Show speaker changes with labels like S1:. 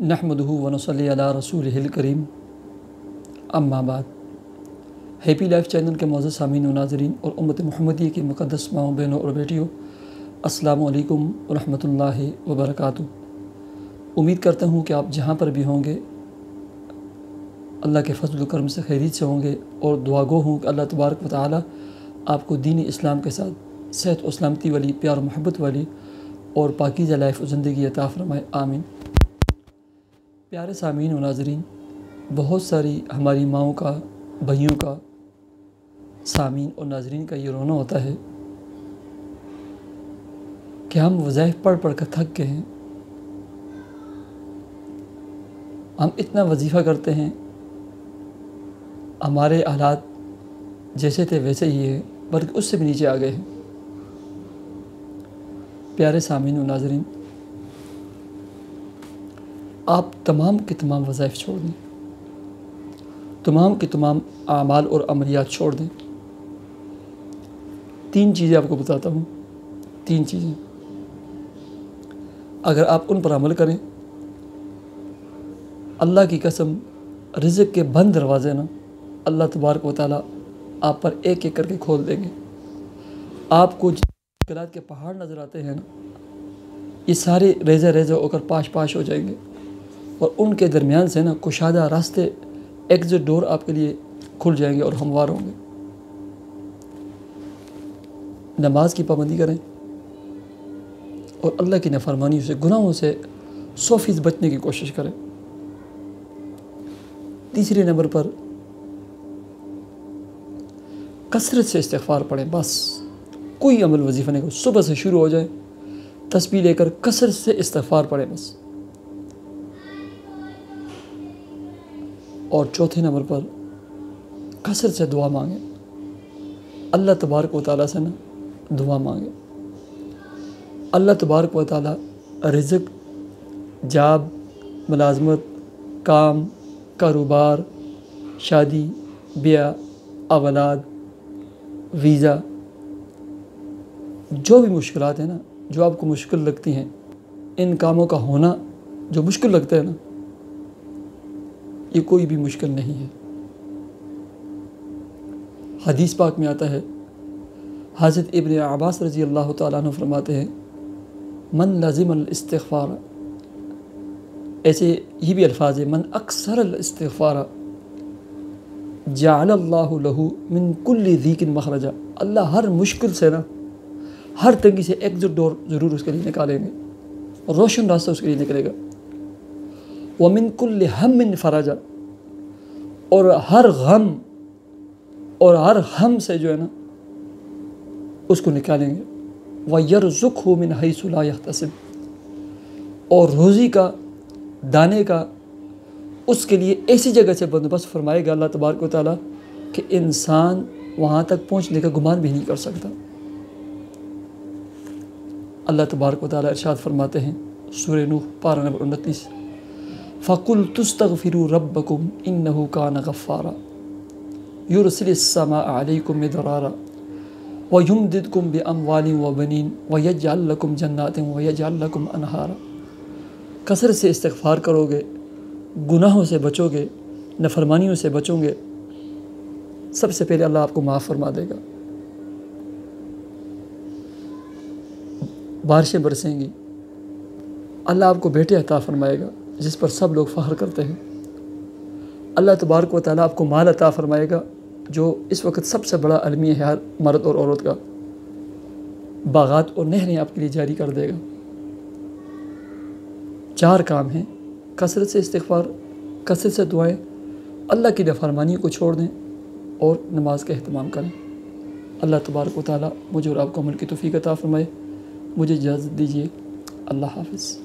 S1: نحمدہ و نصلی علی رسولہ الکریم، اما بعد۔ ہیپی لائف چینل کے معزز سامعین و ناظرین اور امت محمدیہ کی مقدس ماؤں بہنوں اور بیٹیوں، السلام علیکم ورحمۃ اللہ وبرکاتہ۔ امید کرتا ہوں کہ آپ جہاں پر بھی ہوں گے اللہ کے فضل و کرم سے خیریت سے ہوں گے، اور دعا گو ہوں کہ اللہ تبارک و تعالی آپ کو دین اسلام کے ساتھ صحت و سلامتی والی، پیار و محبت والی اور پاکیزہ لائف و زندگی عطا فرمائے، آمین۔ پیارے سامعین و ناظرین، بہت ساری ہماری ماؤں کا، بھائیوں کا، سامعین اور ناظرین کا یہ رونا ہوتا ہے کہ ہم وظائف پڑھ پڑھ کر تھک گئے ہیں، ہم اتنا وظیفہ کرتے ہیں، ہمارے حالات جیسے تھے ویسے ہی ہیں، بلکہ اس سے بھی نیچے آ گئے ہیں۔ پیارے سامعین و ناظرین، آپ تمام کے تمام وظائف چھوڑ دیں، تمام کے تمام اعمال اور عملیات چھوڑ دیں۔ 3 چیزیں آپ کو بتاتا ہوں، 3 چیزیں اگر آپ ان پر عمل کریں، اللہ کی قسم رزق کے بند دروازے نا اللہ تبارک و تعالیٰ آپ پر ایک ایک کر کے کھول دیں گے۔ آپ کو مشکلات کے پہاڑ نظر آتے ہیں نا، یہ سارے ریزہ ریزہ ہو کر پاش پاش ہو جائیں گے، اور ان کے درمیان سے نا کشادہ راستے، ایگزٹ ڈور آپ کے لیے کھل جائیں گے اور ہموار ہوں گے۔ نماز کی پابندی کریں اور اللہ کی نافرمانیوں سے، گناہوں سے 100% بچنے کی کوشش کریں۔ تیسرے نمبر پر کثرت سے استغفار پڑھیں، بس کوئی عمل وظیفہ نہیں کرو، صبح سے شروع ہو جائے، تسبیح لے کر کثرت سے استغفار پڑھیں بس۔ اور چوتھے نمبر پر کثرت سے دعا مانگیں، اللہ تبارک و تعالیٰ سے نا دعا مانگیں۔ اللہ تبارک و تعالیٰ رزق، جاب، ملازمت، کام، کاروبار، شادی، بیاہ، اولاد، ویزا، جو بھی مشکلات ہیں نا، جو آپ کو مشکل لگتی ہیں، ان کاموں کا ہونا جو مشکل لگتا ہے نا، یہ کوئی بھی مشکل نہیں ہے۔ حدیث پاک میں آتا ہے، حضرت ابن عباس رضی اللہ تعالیٰ عنہ فرماتے ہیں، من لازم الاستغفار، ایسے یہ بھی الفاظ ہیں، من اکثر الاستغفار جعل اللہ لہ من کل ضیق مخرجا، اللہ ہر مشکل سے نا، ہر تنگی سے ایگزٹ ڈور ضرور اس کے لیے نکالیں گے، روشن راستہ اس کے لیے نکلے گا۔ ومن کل ہم فرجا، اور ہر غم اور ہر ہم سے جو ہے نا اس کو نکالیں گے۔ وَيَرْزُقْهُ مِنْ حَيْثُ لَا يَحْتَسِبُ، اور روزی کا، دانے کا اس کے لیے ایسی جگہ سے بندوبست فرمائے گا اللہ تبارک و تعالیٰ کہ انسان وہاں تک پہنچنے کا گمان بھی نہیں کر سکتا۔ اللہ تبارک و تعالیٰ ارشاد فرماتے ہیں سورہ نوح پارہ نمبر 29، فَقُلْتُ اسْتَغْفِرُوا رَبَّكُمْ إِنَّهُ كَانَ غَفَّارًا يُرْسِلِ السَّمَاءَ عَلَيْكُمْ مِدْرَارًا وَيُمْدِدْكُمْ بِأَمْوَالٍ وَبَنِينَ وَيَجْعَلْ لَكُمْ جَنَّاتٍ وَيَجْعَلْ لَكُمْ أَنْهَارًا۔ کثرت سے استغفار کرو گے، گناہوں سے بچو گے، نافرمانیوں سے بچو گے، سب سے پہلے اللہ آپ کو معاف فرما دے گا، بارشیں برسیں گی، اللہ آپ کو بیٹے عطا فرمائے گا جس پر سب لوگ فخر کرتے ہیں، اللہ تبارک و تعالیٰ آپ کو مال عطا فرمائے گا جو اس وقت سب سے بڑا المیہ ہے ہر مرد اور عورت کا، باغات اور نہریں آپ کے لیے جاری کر دے گا۔ 4 کام ہیں، کثرت سے استغفار، کثرت سے دعائیں، اللہ کی نافرمانی کو چھوڑ دیں، اور نماز کا اہتمام کریں۔ اللہ تبارک و تعالیٰ مجھے اور آپ کو عمل کی توفیق عطا فرمائے۔ مجھے اجازت دیجیے، اللہ حافظ۔